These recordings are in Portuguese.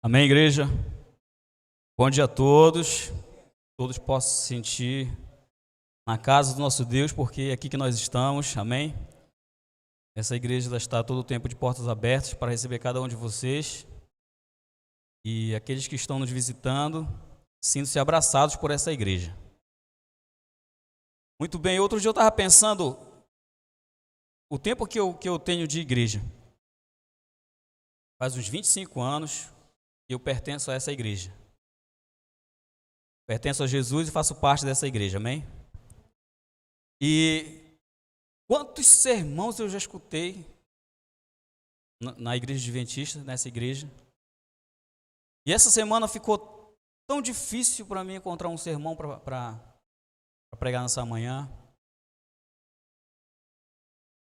Amém, igreja? Bom dia a todos. Todos possam se sentir na casa do nosso Deus, porque é aqui que nós estamos. Amém? Essa igreja ela está todo o tempo de portas abertas para receber cada um de vocês. E aqueles que estão nos visitando, sintam-se abraçados por essa igreja. Muito bem, outro dia eu estava pensando o tempo que eu tenho de igreja. Faz uns 25 anos que eu pertenço a essa igreja. Pertenço a Jesus e faço parte dessa igreja, amém? E quantos sermãos eu já escutei na igreja adventista, nessa igreja. E essa semana ficou tão difícil para mim encontrar um sermão para pregar nessa manhã.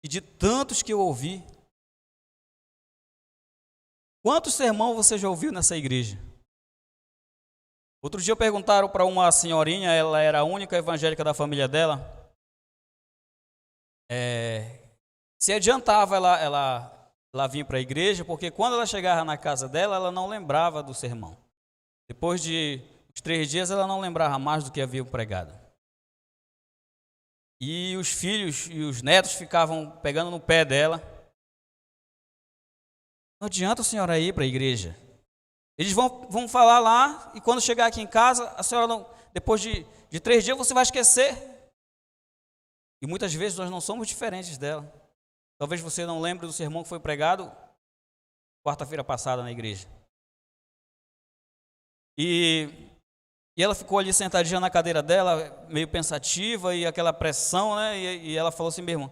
E de tantos que eu ouvi, quantos sermões você já ouviu nessa igreja? Outro dia perguntaram para uma senhorinha, ela era a única evangélica da família dela, se adiantava ela vir para a igreja, porque quando ela chegava na casa dela, ela não lembrava do sermão. Depois de uns 3 dias, ela não lembrava mais do que havia pregado. E os filhos e os netos ficavam pegando no pé dela. Não adianta a senhora ir para a igreja. Eles vão falar lá, e quando chegar aqui em casa, a senhora não, depois de 3 dias você vai esquecer. E muitas vezes nós não somos diferentes dela. Talvez você não lembre do sermão que foi pregado quarta-feira passada na igreja. E ela ficou ali sentadinha na cadeira dela, meio pensativa, e aquela pressão, né? E ela falou assim mesmo: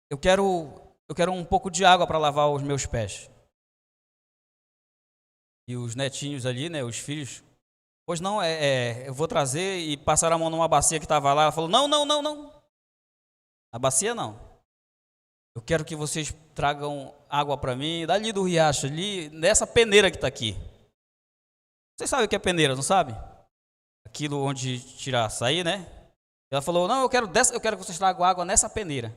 eu quero um pouco de água para lavar os meus pés. E os netinhos ali, né, os filhos, pois não, eu vou trazer, e passaram a mão numa bacia que estava lá. Ela falou: não, a bacia não. Eu quero que vocês tragam água para mim, dali do riacho, ali, nessa peneira que está aqui. Vocês sabem o que é peneira, não sabe? Aquilo onde tira açaí, né? Ela falou: não, eu quero que vocês tragam água nessa peneira.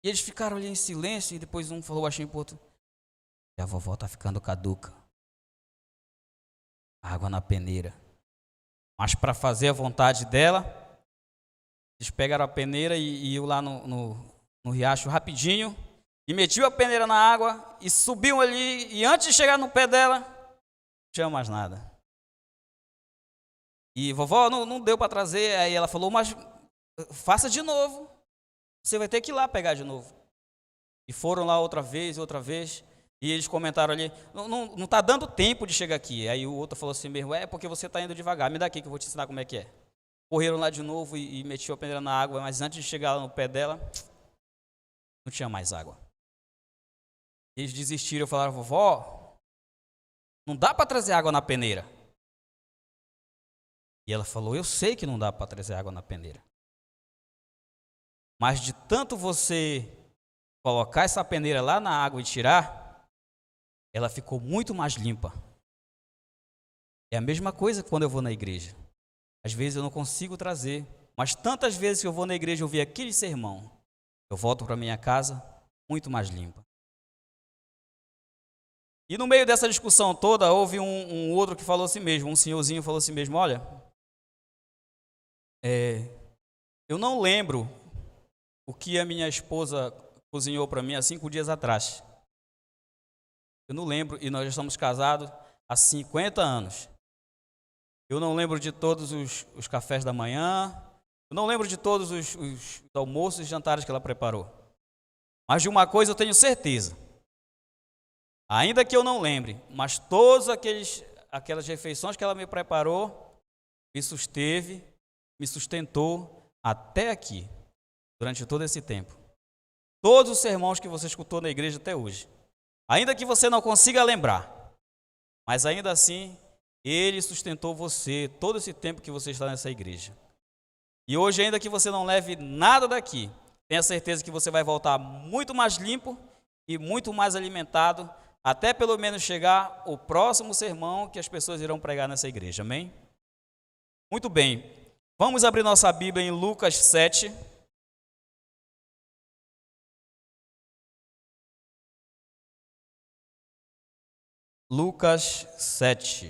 E eles ficaram ali em silêncio, e depois um falou baixinho pro outro: a vovó está ficando caduca. Água na peneira. Mas para fazer a vontade dela, eles pegaram a peneira e iam lá no riacho rapidinho, e metiam a peneira na água, e subiam ali, e antes de chegar no pé dela, não tinha mais nada. E vovó, não deu para trazer. Aí ela falou: mas faça de novo. Você vai ter que ir lá pegar de novo. E foram lá outra vez. E eles comentaram ali: não está dando tempo de chegar aqui. Aí o outro falou assim mesmo: porque você está indo devagar, me dá aqui que eu vou te ensinar como é que é. Correram lá de novo e metiam a peneira na água, mas antes de chegar lá no pé dela, não tinha mais água. Eles desistiram e falaram: vovó, não dá para trazer água na peneira. E ela falou: eu sei que não dá para trazer água na peneira, mas de tanto você colocar essa peneira lá na água e tirar, ela ficou muito mais limpa. É a mesma coisa quando eu vou na igreja. Às vezes eu não consigo trazer, mas tantas vezes que eu vou na igreja ouvir aquele sermão, eu volto para minha casa muito mais limpa. E no meio dessa discussão toda, houve um outro que falou assim mesmo, um senhorzinho falou assim mesmo: olha, eu não lembro o que a minha esposa cozinhou para mim há 5 dias atrás. Eu não lembro, e nós já estamos casados há 50 anos. Eu não lembro de todos os cafés da manhã, eu não lembro de todos os almoços e jantares que ela preparou. Mas de uma coisa eu tenho certeza: ainda que eu não lembre, mas todas aquelas refeições que ela me preparou, me sustentou até aqui, durante todo esse tempo. Todos os sermões que você escutou na igreja até hoje, ainda que você não consiga lembrar, mas ainda assim, Ele sustentou você todo esse tempo que você está nessa igreja. E hoje, ainda que você não leve nada daqui, tenha certeza que você vai voltar muito mais limpo e muito mais alimentado, até pelo menos chegar o próximo sermão que as pessoas irão pregar nessa igreja, amém? Muito bem, vamos abrir nossa Bíblia em Lucas 7. Lucas 7.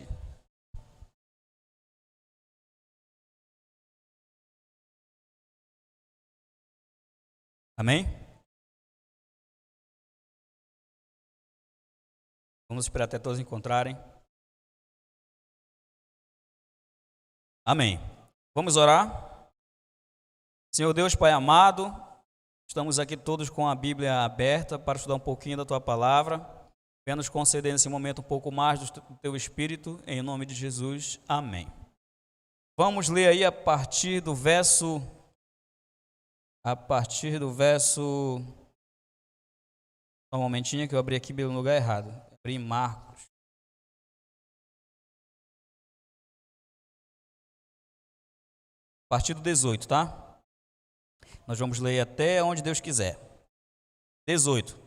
Amém? Vamos esperar até todos encontrarem. Amém. Vamos orar. Senhor Deus, Pai amado, estamos aqui todos com a Bíblia aberta para estudar um pouquinho da Tua Palavra. Venha nos conceder nesse momento um pouco mais do Teu Espírito, em nome de Jesus. Amém. Vamos ler aí a partir do verso... Só um momentinho que eu abri aqui no lugar errado. Abri em Marcos. A partir do 18, tá? Nós vamos ler até onde Deus quiser. 18.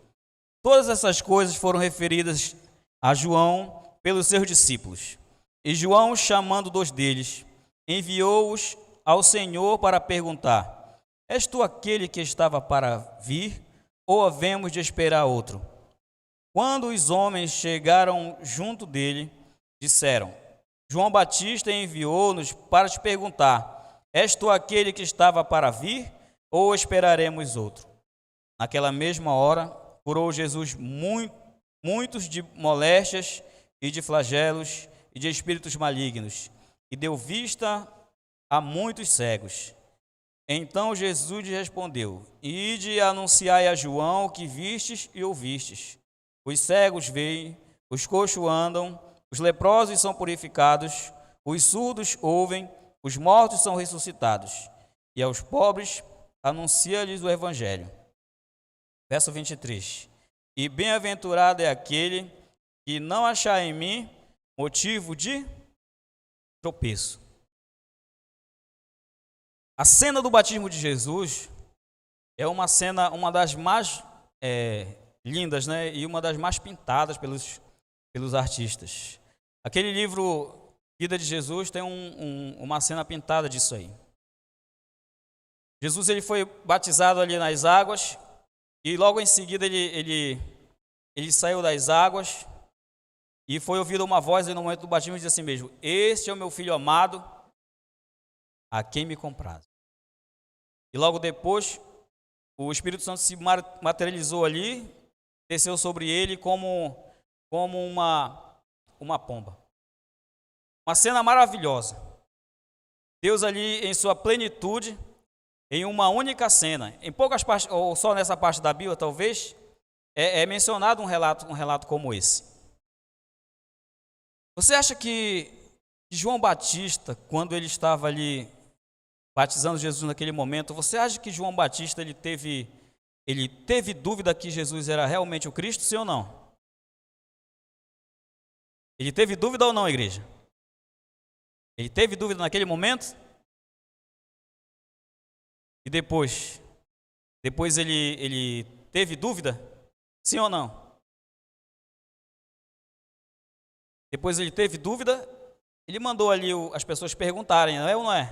Todas essas coisas foram referidas a João pelos seus discípulos. E João, chamando 2 deles, enviou-os ao Senhor para perguntar: És tu aquele que estava para vir, ou havemos de esperar outro? Quando os homens chegaram junto dele, disseram: João Batista enviou-nos para te perguntar: És tu aquele que estava para vir, ou esperaremos outro? Naquela mesma hora, curou Jesus muitos de moléstias e de flagelos e de espíritos malignos, e deu vista a muitos cegos. Então Jesus lhe respondeu: Ide e anunciai a João o que vistes e ouvistes. Os cegos veem, os coxos andam, os leprosos são purificados, os surdos ouvem, os mortos são ressuscitados, e aos pobres anuncia-lhes o Evangelho. Verso 23. E bem-aventurado é aquele que não achar em mim motivo de tropeço. A cena do batismo de Jesus é uma cena, uma das mais lindas, né? E uma das mais pintadas pelos artistas. Aquele livro Vida de Jesus tem uma cena pintada disso aí. Jesus ele foi batizado ali nas águas e logo em seguida ele saiu das águas e foi ouvida uma voz no momento do batismo e disse assim mesmo: Este é o meu filho amado, a quem me compraz. E logo depois o Espírito Santo se materializou ali, desceu sobre ele como uma pomba. Uma cena maravilhosa. Deus ali em sua plenitude, em uma única cena. Em poucas partes, ou só nessa parte da Bíblia talvez, é mencionado um relato como esse. Você acha que João Batista, quando ele estava ali batizando Jesus naquele momento, você acha que João Batista ele teve dúvida que Jesus era realmente o Cristo, sim ou não? Ele teve dúvida ou não, igreja? Ele teve dúvida naquele momento? E depois ele teve dúvida? Sim ou não? Depois ele teve dúvida, ele mandou ali as pessoas perguntarem, não é ou não é?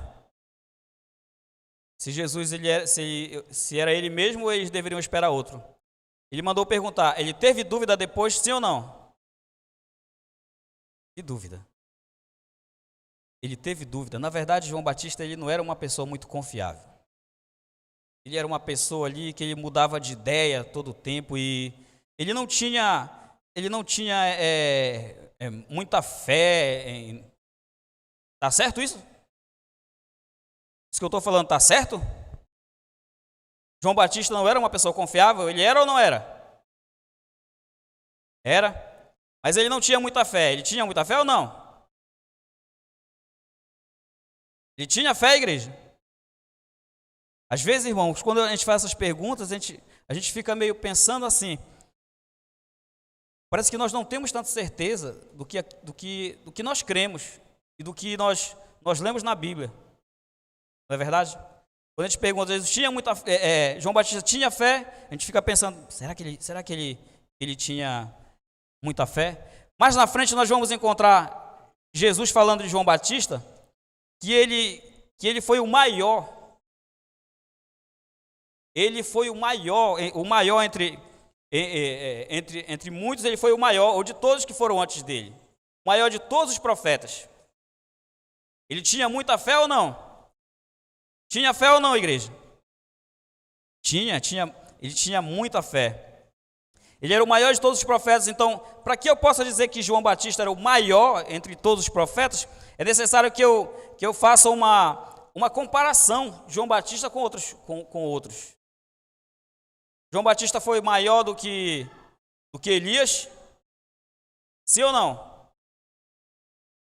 Se Jesus se era ele mesmo ou eles deveriam esperar outro. Ele mandou perguntar, ele teve dúvida depois, sim ou não? Que dúvida? Ele teve dúvida. Na verdade, João Batista ele não era uma pessoa muito confiável. Ele era uma pessoa ali que ele mudava de ideia todo o tempo e ele não tinha muita fé. Tá certo isso? Isso que eu estou falando, tá certo? João Batista não era uma pessoa confiável? Ele era ou não era? Era. Mas ele não tinha muita fé. Ele tinha muita fé ou não? Ele tinha fé, igreja? Às vezes, irmãos, quando a gente faz essas perguntas, a gente fica meio pensando assim. Parece que nós não temos tanta certeza do que nós cremos e do que nós lemos na Bíblia. Não é verdade? Quando a gente pergunta, Jesus tinha muita fé, João Batista tinha fé, a gente fica pensando, será que ele tinha muita fé? Mais na frente nós vamos encontrar Jesus falando de João Batista, que ele foi o maior. Ele foi o maior Entre muitos, ele foi o maior, ou de todos que foram antes dele. O maior de todos os profetas. Ele tinha muita fé ou não? Tinha fé ou não, igreja? Ele tinha muita fé. Ele era o maior de todos os profetas. Então, para que eu possa dizer que João Batista era o maior entre todos os profetas, é necessário que eu faça uma comparação de João Batista com outros. João Batista foi maior do que Elias? Sim ou não?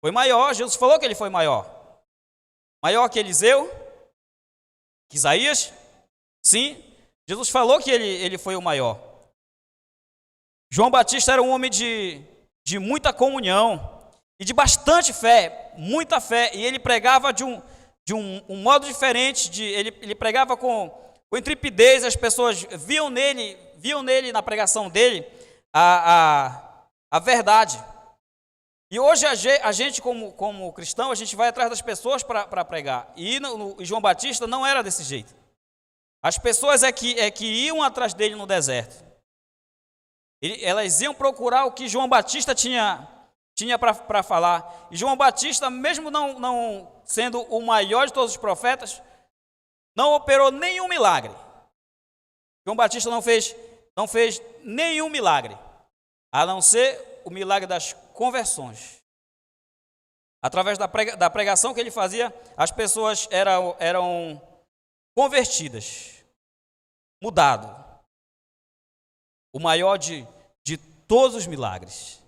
Foi maior, Jesus falou que ele foi maior. Maior que Eliseu? Que Isaías? Sim, Jesus falou que ele foi o maior. João Batista era um homem de muita comunhão e de bastante fé, muita fé. E ele pregava de um modo diferente, ele pregava com intrepidez. As pessoas viam nele na pregação dele a verdade. E hoje a gente como cristão, a gente vai atrás das pessoas para pregar. E João Batista não era desse jeito. As pessoas é que iam atrás dele no deserto. Elas iam procurar o que João Batista tinha para falar. E João Batista, mesmo não sendo o maior de todos os profetas, não operou nenhum milagre. João Batista não fez nenhum milagre, a não ser o milagre das conversões. Através da pregação que ele fazia, as pessoas eram convertidas, mudado. O maior de todos os milagres.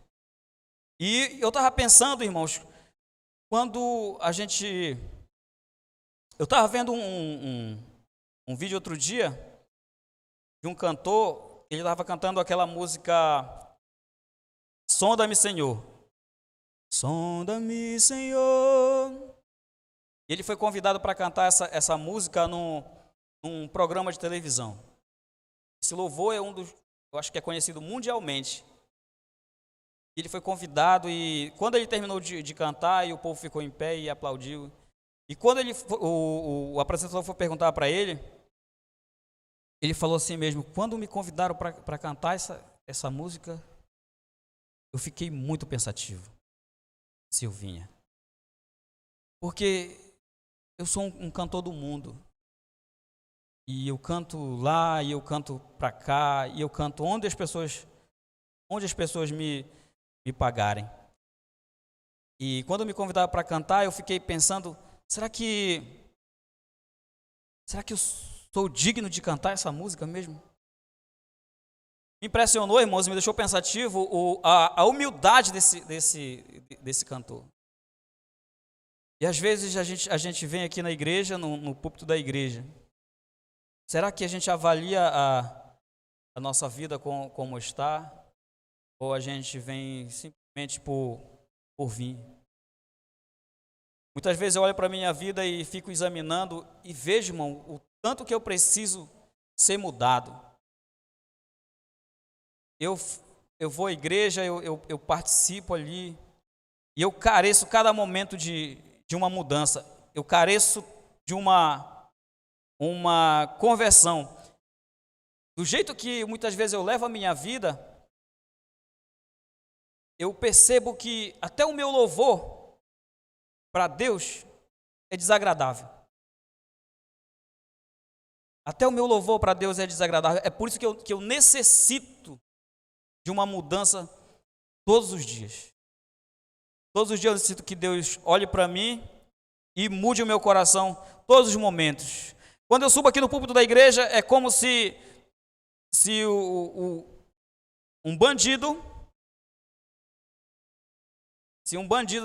E eu estava pensando, irmãos, quando eu estava vendo um vídeo outro dia de um cantor, ele estava cantando aquela música Sonda-me, Senhor. Sonda-me, Senhor. Ele foi convidado para cantar essa música num programa de televisão. Esse louvor é eu acho que é conhecido mundialmente. Ele foi convidado e quando ele terminou de cantar, e o povo ficou em pé e aplaudiu. E quando o apresentador foi perguntar para ele falou assim mesmo: quando me convidaram para cantar essa música, eu fiquei muito pensativo, Silvinha. Porque eu sou um cantor do mundo. E eu canto lá, e eu canto para cá, e eu canto onde as pessoas me pagarem. E quando me convidaram para cantar, eu fiquei pensando, será que eu sou digno de cantar essa música mesmo? Me impressionou, irmãos, me deixou pensativo a humildade desse cantor. E às vezes a gente vem aqui na igreja, no púlpito da igreja. Será que a gente avalia a nossa vida como está? Ou a gente vem simplesmente por vir? Muitas vezes eu olho para a minha vida e fico examinando e vejo, irmão, o tanto que eu preciso ser mudado. Eu vou à igreja, eu participo ali e eu careço cada momento de uma mudança. Eu careço de uma conversão. Do jeito que muitas vezes eu levo a minha vida, eu percebo que até o meu louvor para Deus é desagradável. Até o meu louvor para Deus é desagradável. É por isso que eu necessito de uma mudança todos os dias. Todos os dias eu necessito que Deus olhe para mim e mude o meu coração todos os momentos. Quando eu subo aqui no púlpito da igreja, é como se um bandido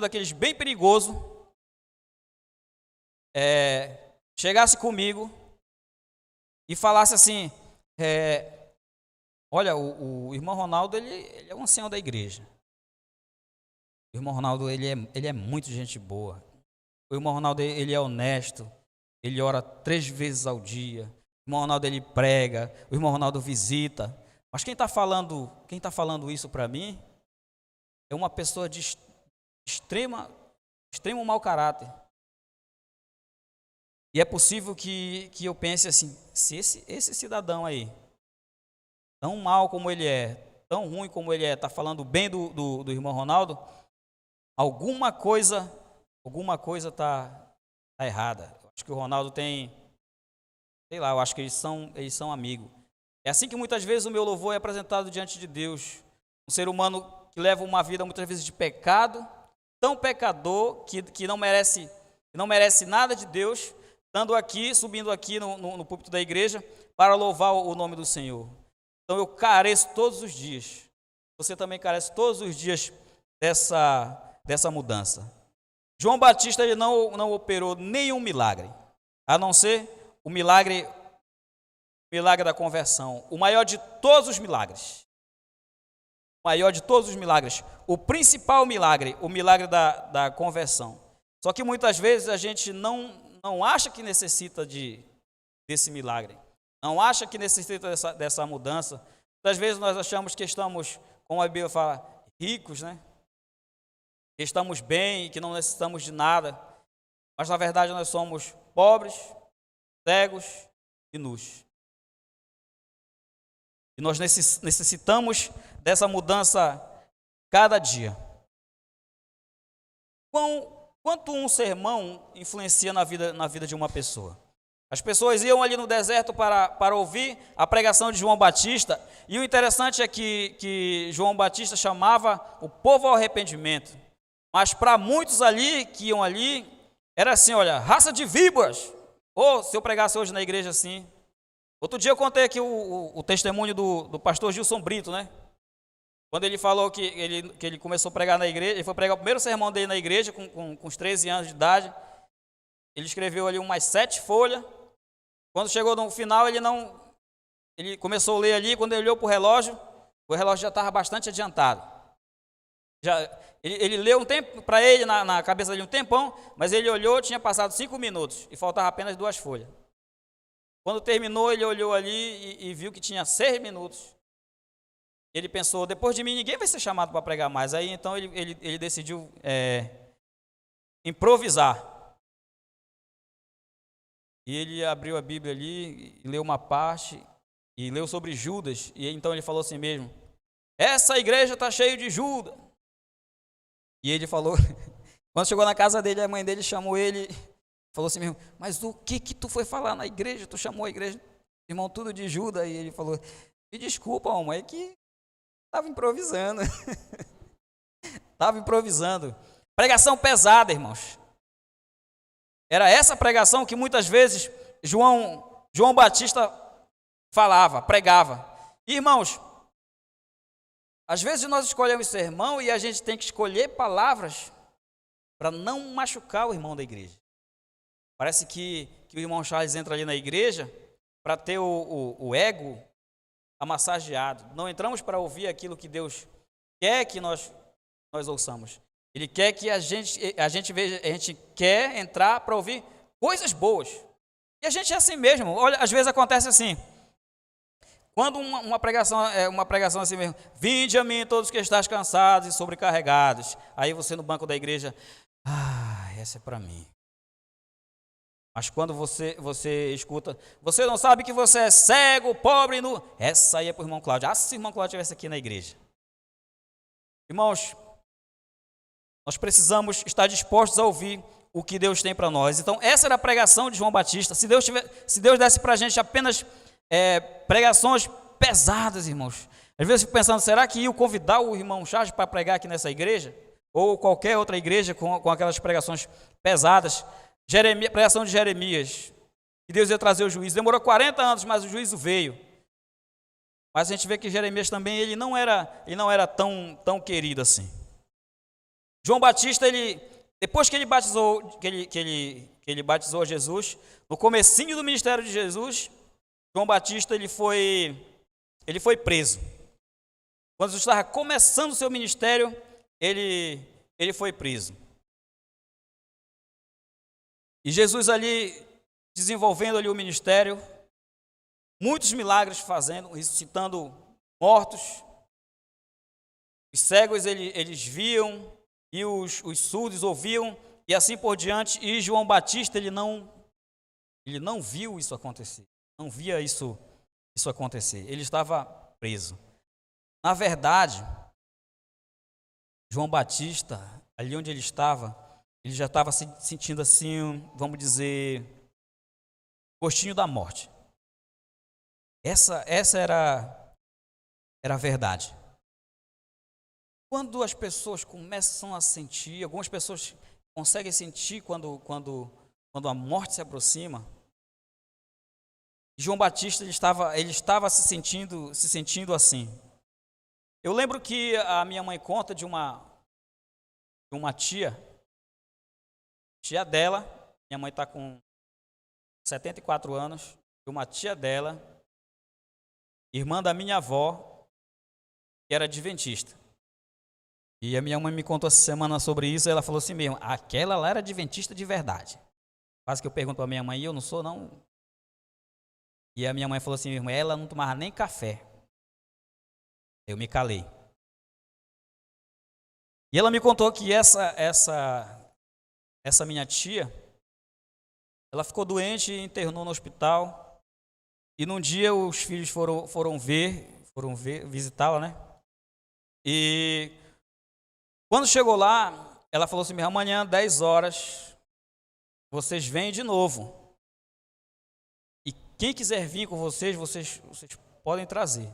daqueles bem perigoso, chegasse comigo e falasse assim, olha, o irmão Ronaldo, ele é um ancião da igreja. O irmão Ronaldo, ele é muito gente boa. O irmão Ronaldo, ele é honesto. Ele ora 3 vezes ao dia. O irmão Ronaldo, ele prega. O irmão Ronaldo visita. Mas quem está falando isso para mim é uma pessoa de extremo mau caráter. E é possível que eu pense assim, se esse cidadão aí tão mal como ele é, tão ruim como ele é, está falando bem do irmão Ronaldo, alguma coisa está errada. Eu acho que o Ronaldo tem, sei lá, eu acho que eles são amigos. É assim que muitas vezes o meu louvor é apresentado diante de Deus. Um ser humano que leva uma vida muitas vezes de pecado, tão pecador que não merece nada de Deus, subindo aqui no púlpito da igreja para louvar o nome do Senhor. Então eu careço todos os dias. Você também carece todos os dias dessa mudança. João Batista ele não operou nenhum milagre, a não ser o milagre da conversão, o maior de todos os milagres. O maior de todos os milagres, o principal milagre, o milagre da conversão. Só que muitas vezes a gente não acha que necessita desse milagre, não acha que necessita dessa mudança. Muitas vezes nós achamos que estamos, como a Bíblia fala, ricos, né? Que estamos bem, que não necessitamos de nada, mas na verdade nós somos pobres, cegos e nus. E nós necessitamos dessa mudança cada dia. Quanto um sermão influencia na vida de uma pessoa? As pessoas iam ali no deserto para ouvir a pregação de João Batista, e o interessante é que João Batista chamava o povo ao arrependimento. Mas para muitos ali, que iam ali, era assim, olha, raça de víboras. Ou se eu pregasse hoje na igreja assim. Outro dia eu contei aqui o testemunho do pastor Gilson Brito, né? Quando ele falou que ele começou a pregar na igreja, ele foi pregar o primeiro sermão dele na igreja com uns 13 anos de idade. Ele escreveu ali umas 7 folhas. Quando chegou no final, ele começou a ler ali, quando ele olhou para o relógio já estava bastante adiantado. Ele leu um tempo para ele, na cabeça dele um tempão, mas ele olhou, tinha passado 5 minutos e faltava apenas 2 folhas. Quando terminou, ele olhou ali e viu que tinha 6 minutos. Ele pensou, depois de mim ninguém vai ser chamado para pregar mais. Aí então ele decidiu improvisar. E ele abriu a Bíblia ali, e leu uma parte, e leu sobre Judas. E então ele falou assim mesmo, essa igreja está cheia de Judas. E ele falou, quando chegou na casa dele, a mãe dele chamou ele, falou assim mesmo, mas o que tu foi falar na igreja? Tu chamou a igreja, irmão, tudo de Judas. E ele falou, me desculpa, mãe, é que estava improvisando. Estava improvisando. Pregação pesada, irmãos. Era essa pregação que muitas vezes João Batista falava, pregava. Irmãos, às vezes nós escolhemos sermão e a gente tem que escolher palavras para não machucar o irmão da igreja. Parece que o irmão Charles entra ali na igreja para ter o ego amassageado. Não entramos para ouvir aquilo que Deus quer que nós ouçamos. Ele quer que a gente veja, a gente quer entrar para ouvir coisas boas. E a gente é assim mesmo. Olha, às vezes acontece assim. Quando uma pregação assim mesmo, vinde a mim todos que estáis cansados e sobrecarregados. Aí você no banco da igreja, essa é para mim. Mas quando você escuta, você não sabe que você é cego, pobre e nu. Essa aí é para o irmão Cláudio. Se o irmão Cláudio estivesse aqui na igreja. Irmãos, nós precisamos estar dispostos a ouvir o que Deus tem para nós. Então, essa era a pregação de João Batista. Se Deus desse para a gente apenas pregações pesadas, irmãos. Às vezes eu fico pensando, será que ia convidar o irmão Charles para pregar aqui nessa igreja? Ou qualquer outra igreja com aquelas pregações pesadas? Pregação de Jeremias, que Deus ia trazer o juízo. Demorou 40 anos, mas o juízo veio. Mas a gente vê que Jeremias também ele não era tão querido assim. João Batista, depois que ele batizou, que ele batizou Jesus, no comecinho do ministério de Jesus, João Batista ele foi preso. Quando Jesus estava começando o seu ministério, ele foi preso. E Jesus ali, desenvolvendo ali o ministério, muitos milagres fazendo, ressuscitando mortos. Os cegos eles viam, e os surdos ouviam, e assim por diante. E João Batista ele não viu isso acontecer, não via isso acontecer. Ele estava preso. Na verdade, João Batista, ali onde ele já estava se sentindo assim, vamos dizer, gostinho da morte. Essa era a verdade. Quando as pessoas começam a sentir, algumas pessoas conseguem sentir quando a morte se aproxima. João Batista ele estava se sentindo assim. Eu lembro que a minha mãe conta de uma tia dela. Minha mãe está com 74 anos. De uma tia dela, irmã da minha avó, que era adventista. E a minha mãe me contou essa semana sobre isso, e ela falou assim mesmo, aquela lá era adventista de verdade. Quase que eu pergunto para a minha mãe, eu não sou não. E a minha mãe falou assim mesmo, ela não tomava nem café. Eu me calei. E ela me contou que essa minha tia, ela ficou doente e internou no hospital. E num dia os filhos foram visitá-la, né? E quando chegou lá, ela falou assim, amanhã, 10 horas, vocês vêm de novo. E quem quiser vir com vocês podem trazer.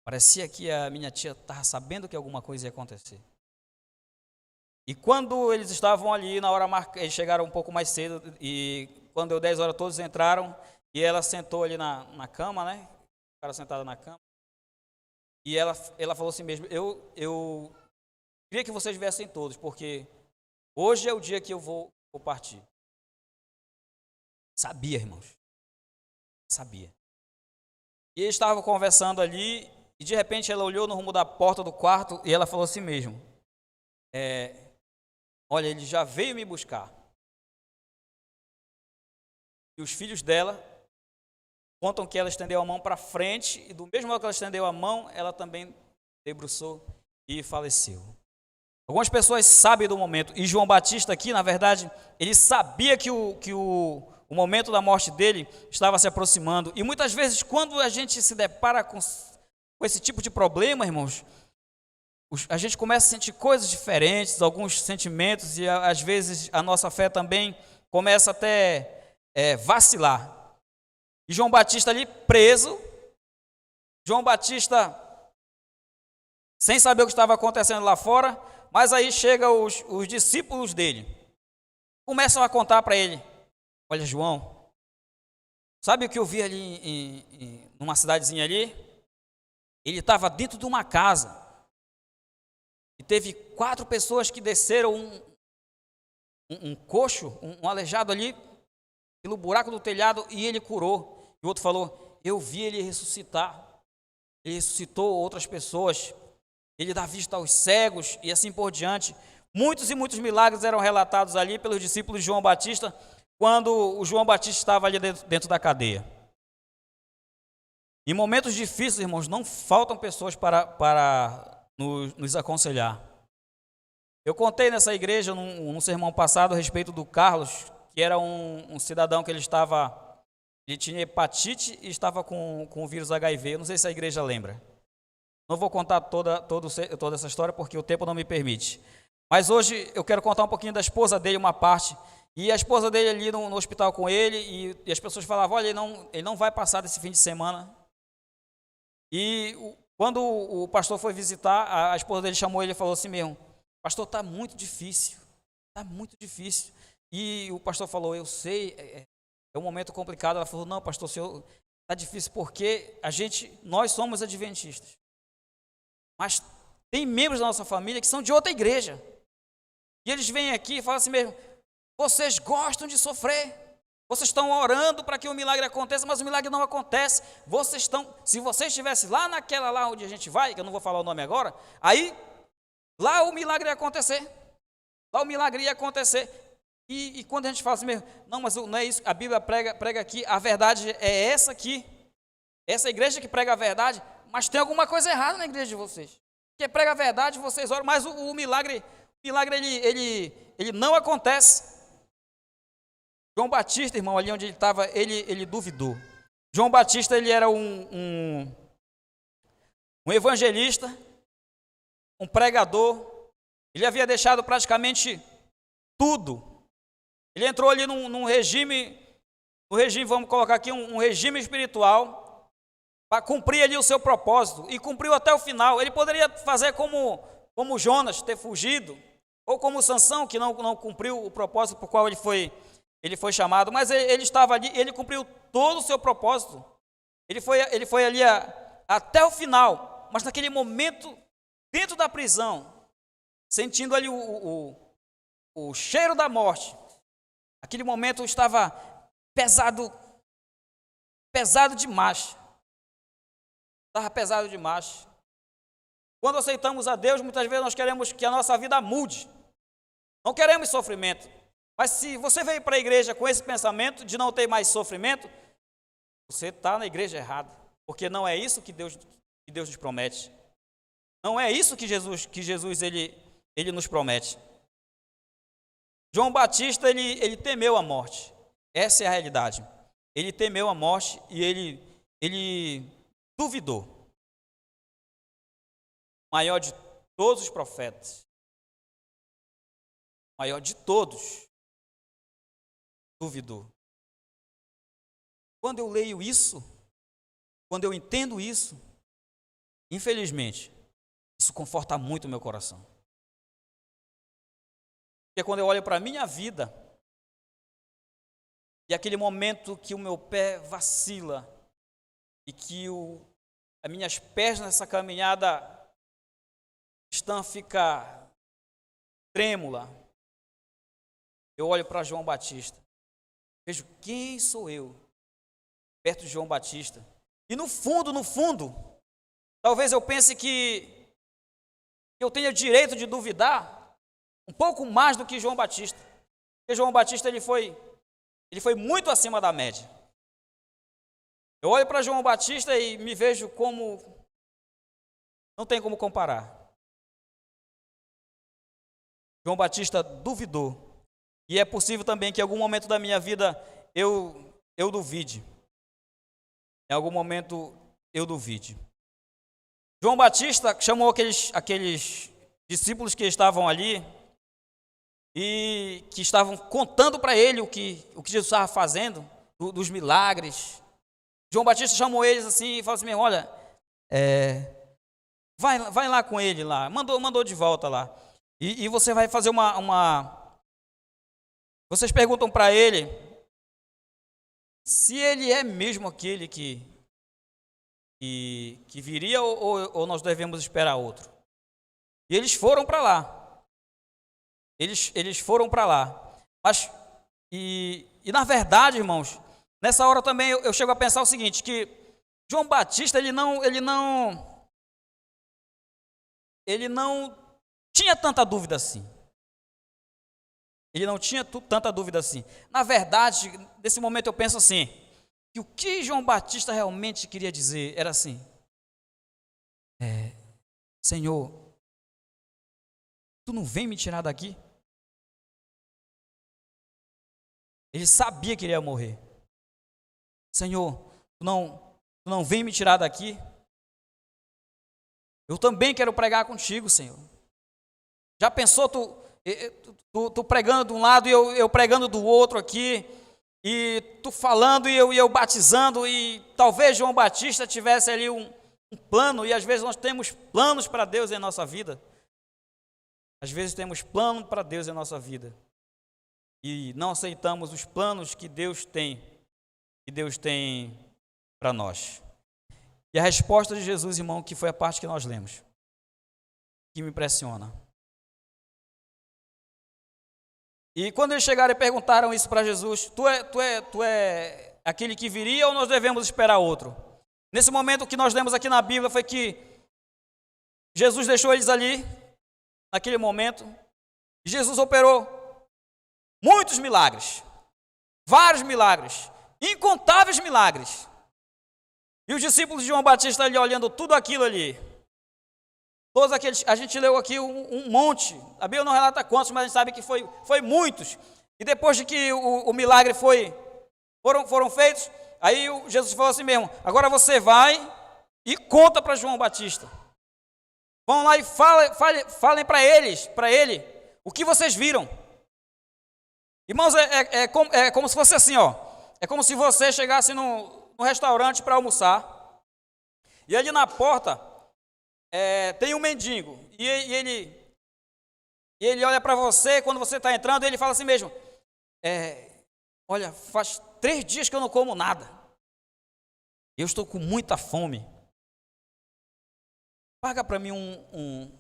Parecia que a minha tia estava sabendo que alguma coisa ia acontecer. E quando eles estavam ali, na hora marcada, eles chegaram um pouco mais cedo, e quando deu 10 horas, todos entraram, e ela sentou ali na cama, né? Ficaram sentados na cama. E ela falou assim mesmo, eu queria que vocês viessem todos, porque hoje é o dia que eu vou partir. Sabia, irmãos. Sabia. E eles estavam conversando ali, e de repente ela olhou no rumo da porta do quarto, e ela falou assim mesmo, olha, ele já veio me buscar. E os filhos dela contam que ela estendeu a mão para frente, e do mesmo modo que ela estendeu a mão, ela também debruçou e faleceu. Algumas pessoas sabem do momento, e João Batista aqui, na verdade, ele sabia que o momento da morte dele estava se aproximando. E muitas vezes, quando a gente se depara com esse tipo de problema, irmãos, a gente começa a sentir coisas diferentes, alguns sentimentos, e às vezes a nossa fé também começa até vacilar. E João Batista ali preso, João Batista sem saber o que estava acontecendo lá fora, mas aí chegam os discípulos dele, começam a contar para ele, olha João, sabe o que eu vi ali numa cidadezinha ali? Ele estava dentro de uma casa, e teve 4 pessoas que desceram um coxo, um aleijado ali, pelo buraco do telhado, e ele curou. E o outro falou, eu vi ele ressuscitar. Ele ressuscitou outras pessoas. Ele dá vista aos cegos e assim por diante. Muitos e muitos milagres eram relatados ali pelos discípulos de João Batista, quando o João Batista estava ali dentro da cadeia. Em momentos difíceis, irmãos, não faltam pessoas para nos aconselhar. Eu contei nessa igreja, num sermão passado, a respeito do Carlos, que era um cidadão que ele tinha hepatite e estava com o vírus HIV. Eu não sei se a igreja lembra. Não vou contar toda essa história porque o tempo não me permite. Mas hoje eu quero contar um pouquinho da esposa dele, uma parte. E a esposa dele ali no hospital com ele, e as pessoas falavam, olha, ele não vai passar desse fim de semana. E quando o pastor foi visitar, a esposa dele chamou ele e falou assim mesmo, pastor, está muito difícil, está muito difícil. E o pastor falou, eu sei, é um momento complicado. Ela falou, não, pastor, senhor, está difícil porque nós somos adventistas. Mas tem membros da nossa família que são de outra igreja. E eles vêm aqui e falam assim mesmo, vocês gostam de sofrer, vocês estão orando para que o milagre aconteça, mas o milagre não acontece. Se vocês estivessem lá onde a gente vai, que eu não vou falar o nome agora, aí lá o milagre ia acontecer. Lá o milagre ia acontecer. E quando a gente fala assim mesmo, não, mas não é isso, a Bíblia prega aqui, a verdade é essa aqui, essa igreja que prega a verdade, mas tem alguma coisa errada na igreja de vocês, porque prega a verdade, vocês oram, mas o milagre ele não acontece. João Batista, irmão, ali onde ele estava, ele duvidou, João Batista, ele era um evangelista, um pregador. Ele havia deixado praticamente tudo. Ele entrou ali num regime, vamos colocar aqui, um regime espiritual, para cumprir ali o seu propósito, e cumpriu até o final. Ele poderia fazer como Jonas, ter fugido, ou como Sansão, que não cumpriu o propósito por qual ele foi chamado, mas ele estava ali, ele cumpriu todo o seu propósito. Ele foi ali até o final, mas naquele momento, dentro da prisão, sentindo ali o cheiro da morte, aquele momento estava pesado demais. Estava pesado demais. Quando aceitamos a Deus, muitas vezes nós queremos que a nossa vida mude. Não queremos sofrimento. Mas se você veio para a igreja com esse pensamento de não ter mais sofrimento, você está na igreja errada. Porque não é isso que Deus nos promete. Não é isso que Jesus ele nos promete. João Batista, ele temeu a morte. Essa é a realidade. Ele temeu a morte e ele duvidou. O maior de todos os profetas, o maior de todos, duvidou. Quando eu leio isso, quando eu entendo isso, infelizmente, isso conforta muito o meu coração. Porque quando eu olho para a minha vida, e aquele momento que o meu pé vacila, e que as minhas pernas nessa caminhada fica trêmula, eu olho para João Batista, vejo quem sou eu, perto de João Batista, e no fundo, talvez eu pense que eu tenha direito de duvidar um pouco mais do que João Batista, porque João Batista ele foi muito acima da média. Eu olho para João Batista e me vejo como não tem como comparar. João Batista duvidou. E é possível também que em algum momento da minha vida eu duvide. Em algum momento eu duvide. João Batista chamou aqueles discípulos que estavam ali e que estavam contando para ele o que Jesus estava fazendo, dos milagres. João Batista chamou eles assim e falou assim: olha, vai lá com ele lá, mandou de volta lá. E você vai fazer vocês perguntam para ele se ele é mesmo aquele que viria ou nós devemos esperar outro. E eles foram para lá. Eles foram para lá. Mas, e na verdade, irmãos, nessa hora também eu chego a pensar o seguinte, que João Batista, ele não tinha tanta dúvida assim. Ele não tinha tanta dúvida assim. Na verdade, nesse momento eu penso assim, que o que João Batista realmente queria dizer era assim: Senhor, tu não vem me tirar daqui? Ele sabia que ele ia morrer. Senhor, tu não vem me tirar daqui? Eu também quero pregar contigo, Senhor. Já pensou tu pregando de um lado e eu pregando do outro aqui, e tu falando e eu batizando, e talvez João Batista tivesse ali um plano, e às vezes nós temos planos para Deus em nossa vida. Às vezes temos plano para Deus em nossa vida e não aceitamos os planos que Deus tem para nós. E a resposta de Jesus, irmão, que foi a parte que nós lemos, que me impressiona. E quando eles chegaram e perguntaram isso para Jesus: tu é aquele que viria ou nós devemos esperar outro? Nesse momento, o que nós lemos aqui na Bíblia foi que Jesus deixou eles ali, naquele momento, e Jesus operou muitos milagres, vários milagres, incontáveis milagres. E os discípulos de João Batista ali olhando tudo aquilo ali, todos aqueles, a gente leu aqui um monte, a Bíblia não relata quantos, mas a gente sabe que foi muitos. E depois de que o milagre foram feitos, Aí Jesus falou assim mesmo: agora você vai e conta para João Batista. Vão lá e falem para ele, o que vocês viram. Irmãos, é como se fosse assim, ó. É como se você chegasse no restaurante para almoçar, e ali na porta tem um mendigo, e ele olha para você, quando você está entrando, ele fala assim mesmo: olha, faz 3 dias que eu não como nada, eu estou com muita fome, paga para mim um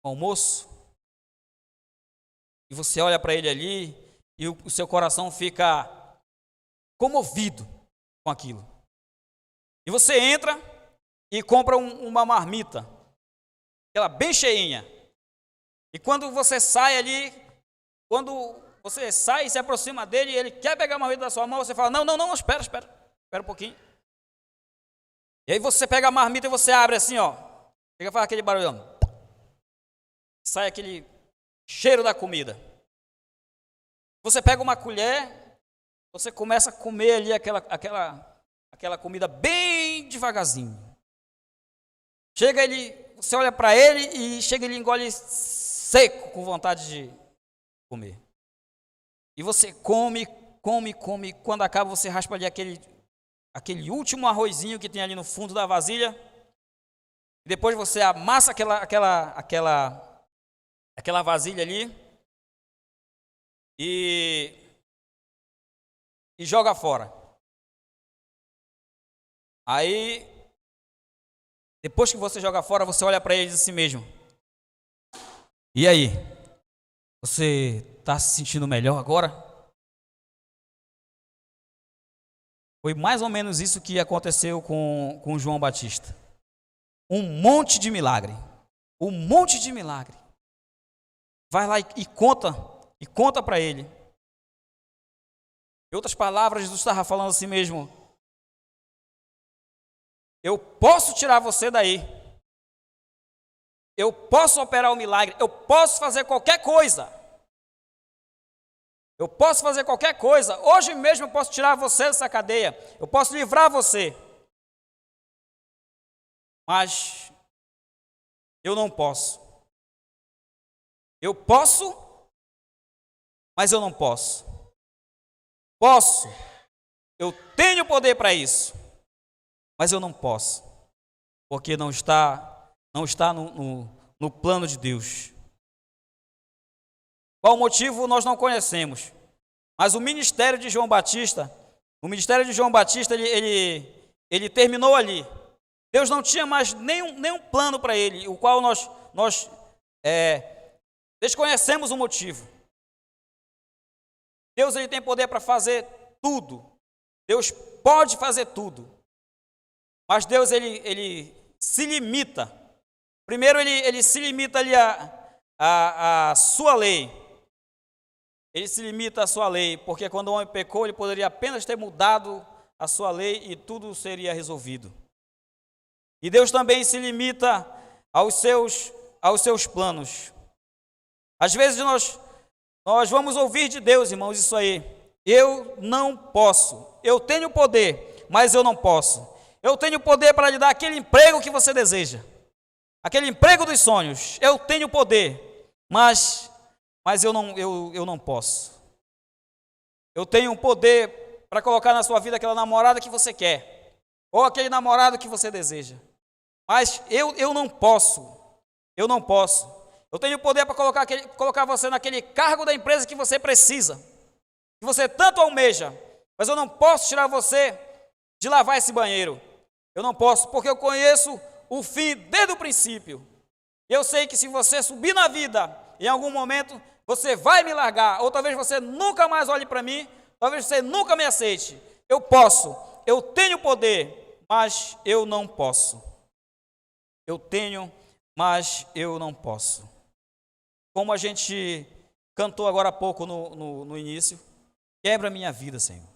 almoço. E você olha para ele ali, e o seu coração fica comovido com aquilo. E você entra e compra uma marmita, aquela bem cheinha. E quando você sai ali, quando você sai e se aproxima dele, ele quer pegar a marmita da sua mão, você fala: não, espera um pouquinho. E aí você pega a marmita e você abre assim, ó, chega a fazer aquele barulhão, sai aquele cheiro da comida. Você pega uma colher, você começa a comer ali aquela comida bem devagarzinho. Você olha para ele e ele engole seco, com vontade de comer. E você come. Quando acaba, você raspa ali aquele último arrozinho que tem ali no fundo da vasilha. E depois você amassa aquela vasilha ali e joga fora. Aí, depois que você joga fora, você olha para ele e diz assim mesmo: e aí, você está se sentindo melhor agora? Foi mais ou menos isso que aconteceu com João Batista. Um monte de milagre. Vai lá e conta para ele. Em outras palavras, Jesus estava falando assim mesmo: eu posso tirar você daí, eu posso operar o milagre, eu posso fazer qualquer coisa, hoje mesmo eu posso tirar você dessa cadeia, eu posso livrar você, mas eu não posso. Eu posso, mas eu não posso. Posso, eu tenho poder para isso, mas eu não posso, porque não está no plano de Deus. Qual o motivo nós não conhecemos, mas o ministério de João Batista, ele terminou ali. Deus não tinha mais nenhum plano para ele, o qual nós desconhecemos o motivo. Deus, ele tem poder para fazer tudo. Deus pode fazer tudo. Mas Deus, ele se limita. Primeiro, ele se limita ali a sua lei. Ele se limita à sua lei, porque quando o homem pecou, ele poderia apenas ter mudado a sua lei e tudo seria resolvido. E Deus também se limita aos seus planos. Às vezes nós vamos ouvir de Deus, irmãos, isso aí: eu não posso, eu tenho poder, mas eu não posso. Eu tenho poder para lhe dar aquele emprego que você deseja, aquele emprego dos sonhos. Eu tenho poder, mas eu não posso. Eu tenho poder para colocar na sua vida aquela namorada que você quer, ou aquele namorado que você deseja, mas eu não posso. Eu tenho poder para colocar você naquele cargo da empresa que você precisa, que você tanto almeja, mas eu não posso tirar você de lavar esse banheiro. Eu não posso, porque eu conheço o fim desde o princípio. Eu sei que se você subir na vida, em algum momento, você vai me largar, ou talvez você nunca mais olhe para mim, talvez você nunca me aceite. Eu posso, eu tenho poder, mas eu não posso. Eu tenho, mas eu não posso. Como a gente cantou agora há pouco no início: quebra a minha vida, Senhor.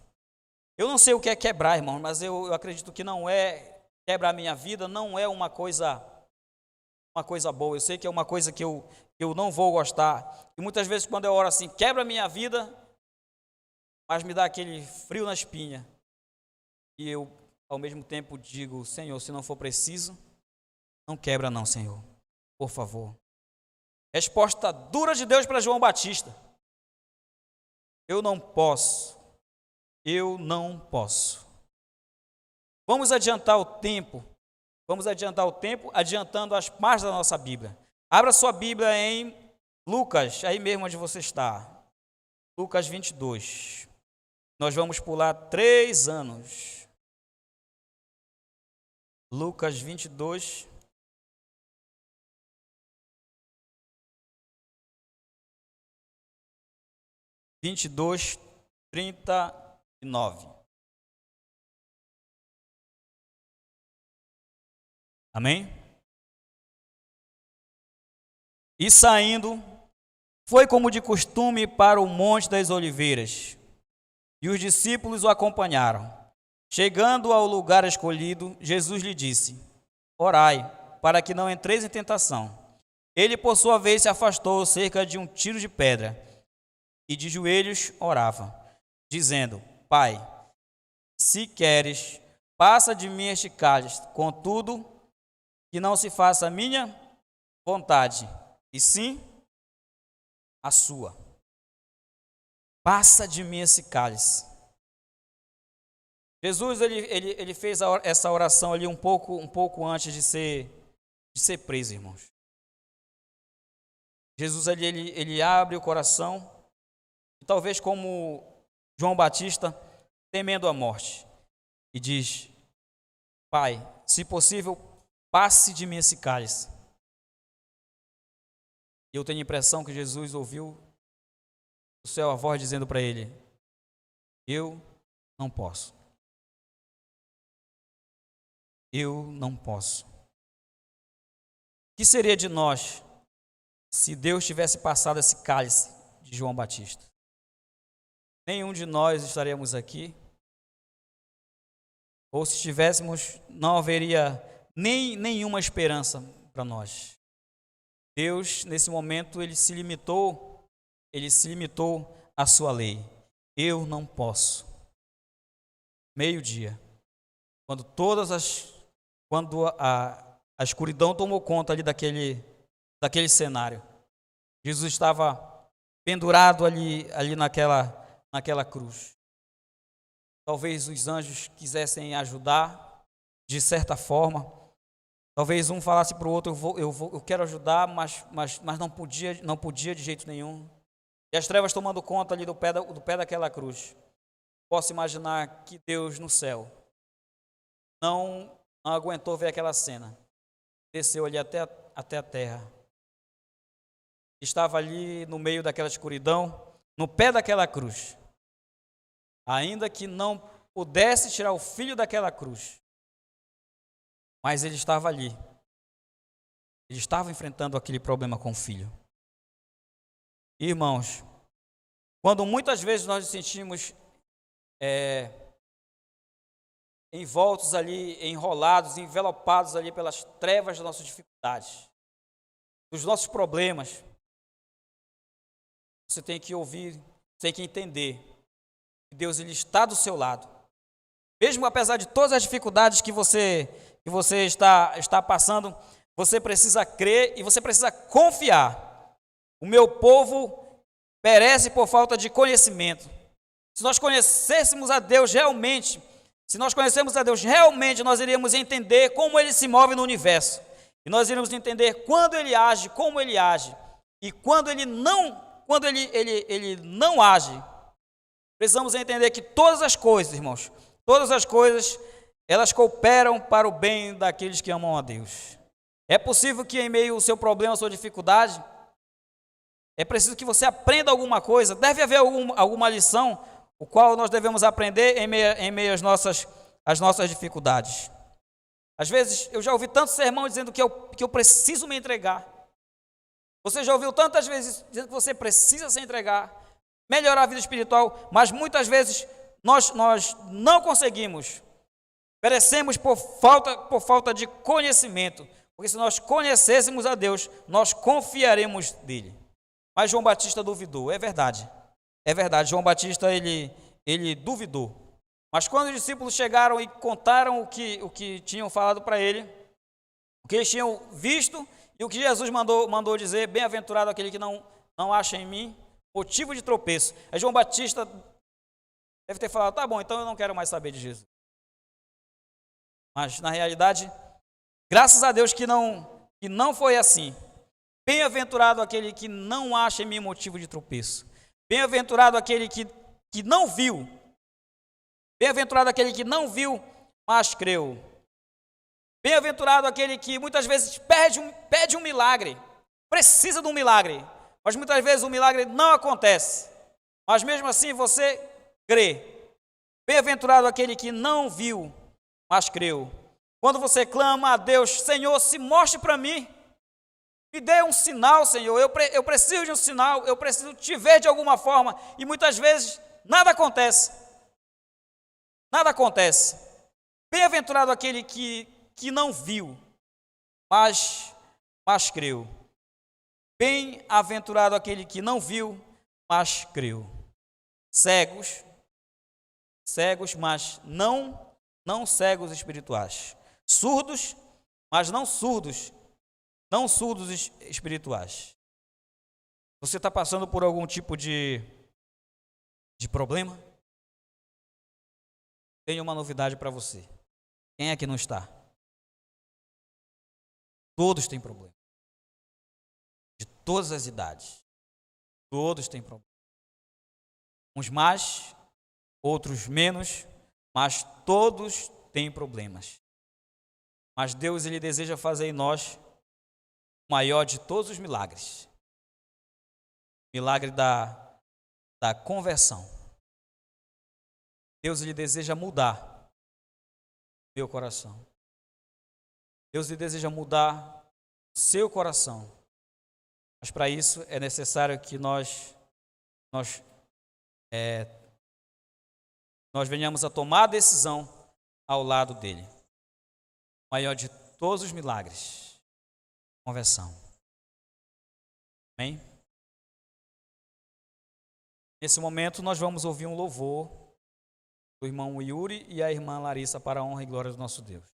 Eu não sei o que é quebrar, irmão, mas eu acredito que não é quebrar a minha vida, não é uma coisa boa. Eu sei que é uma coisa que eu não vou gostar. E muitas vezes quando eu oro assim: quebra a minha vida, mas me dá aquele frio na espinha. E eu, ao mesmo tempo, digo: Senhor, se não for preciso, não quebra não, Senhor, por favor. Resposta dura de Deus para João Batista: eu não posso, eu não posso. Vamos adiantar o tempo, adiantando as páginas da nossa Bíblia. Abra sua Bíblia em Lucas, aí mesmo onde você está. Lucas 22. Nós vamos pular 3 anos. Lucas 22. (22, 39). Amém? E saindo, foi como de costume para o Monte das Oliveiras, e os discípulos o acompanharam. Chegando ao lugar escolhido, Jesus lhe disse: orai, para que não entreis em tentação. Ele, por sua vez, se afastou cerca de um tiro de pedra, e de joelhos orava, dizendo: Pai, se queres, passa de mim este cálice, contudo, que não se faça a minha vontade, e sim a sua. Passa de mim esse cálice. Jesus ele fez essa oração ali um pouco antes de ser preso, irmãos. Jesus ele abre o coração, e talvez como João Batista, temendo a morte, e diz: Pai, se possível, passe de mim esse cálice. E eu tenho a impressão que Jesus ouviu do céu a voz dizendo para ele: eu não posso. Eu não posso. O que seria de nós se Deus tivesse passado esse cálice de João Batista? Nenhum de nós estaríamos aqui. Ou se estivéssemos, não haveria nenhuma esperança para nós. Deus, nesse momento, ele se limitou à sua lei. Eu não posso. Meio-dia, quando a escuridão tomou conta ali daquele cenário, Jesus estava pendurado ali naquela cruz. Talvez os anjos quisessem ajudar de certa forma. Talvez um falasse para o outro: eu quero ajudar, mas não podia de jeito nenhum. E as trevas tomando conta ali do pé daquela cruz. Posso imaginar que Deus no céu não aguentou ver aquela cena. Desceu ali até a terra. Estava ali no meio daquela escuridão, no pé daquela cruz. Ainda que não pudesse tirar o filho daquela cruz, mas ele estava ali. Ele estava enfrentando aquele problema com o filho. Irmãos, quando muitas vezes nós nos sentimos envoltos ali, enrolados, envelopados ali pelas trevas das nossas dificuldades, dos nossos problemas, você tem que ouvir, tem que entender que Deus ele está do seu lado. Mesmo apesar de todas as dificuldades que você está passando, você precisa crer e você precisa confiar. O meu povo perece por falta de conhecimento. Se nós conhecêssemos a Deus realmente, nós iríamos entender como Ele se move no universo. E nós iríamos entender quando Ele age, como Ele age. E quando Ele não age. Precisamos entender que todas as coisas, irmãos, elas cooperam para o bem daqueles que amam a Deus. É possível que em meio ao seu problema, à sua dificuldade, é preciso que você aprenda alguma coisa. Deve haver alguma lição, o qual nós devemos aprender em meio às nossas dificuldades. Às vezes, eu já ouvi tanto sermão dizendo que eu preciso me entregar. Você já ouviu tantas vezes dizendo que você precisa se entregar, melhorar a vida espiritual, mas muitas vezes nós não conseguimos. Perecemos por falta de conhecimento, porque se nós conhecêssemos a Deus, nós confiaremos nele. Mas João Batista duvidou, é verdade. João Batista ele duvidou, Mas quando os discípulos chegaram e contaram o que tinham falado para ele, o que eles tinham visto e o que Jesus mandou dizer, bem-aventurado aquele que não acha em mim motivo de tropeço. Aí João Batista deve ter falado, tá bom, então eu não quero mais saber de Jesus. Mas, na realidade, graças a Deus que não foi assim. Bem-aventurado aquele que não acha em mim motivo de tropeço. Bem-aventurado aquele que não viu. Bem-aventurado aquele que não viu, mas creu. Bem-aventurado aquele que muitas vezes pede um milagre, precisa de um milagre, mas muitas vezes o milagre não acontece. Mas mesmo assim você crê. Bem-aventurado aquele que não viu, mas creu. Quando você clama a Deus, Senhor, se mostre para mim, me dê um sinal, Senhor, eu preciso de um sinal, eu preciso te ver de alguma forma, e muitas vezes nada acontece. Nada acontece. Bem-aventurado aquele que não viu, mas creu. Bem-aventurado aquele que não viu, mas creu. Cegos, mas não cegos espirituais. Surdos, mas não surdos espirituais. Você está passando por algum tipo de problema? Tenho uma novidade para você. Quem é que não está? Todos têm problema. De todas as idades. Todos têm problema. Uns mais, outros menos, mas todos têm problemas. Mas Deus, Ele deseja fazer em nós o maior de todos os milagres. Milagre da conversão. Deus, Ele deseja mudar meu coração. Deus, Ele deseja mudar seu coração. Mas para isso é necessário que nós venhamos a tomar a decisão ao lado dele. O maior de todos os milagres. Conversão. Amém? Nesse momento nós vamos ouvir um louvor do irmão Yuri e a irmã Larissa para a honra e glória do nosso Deus.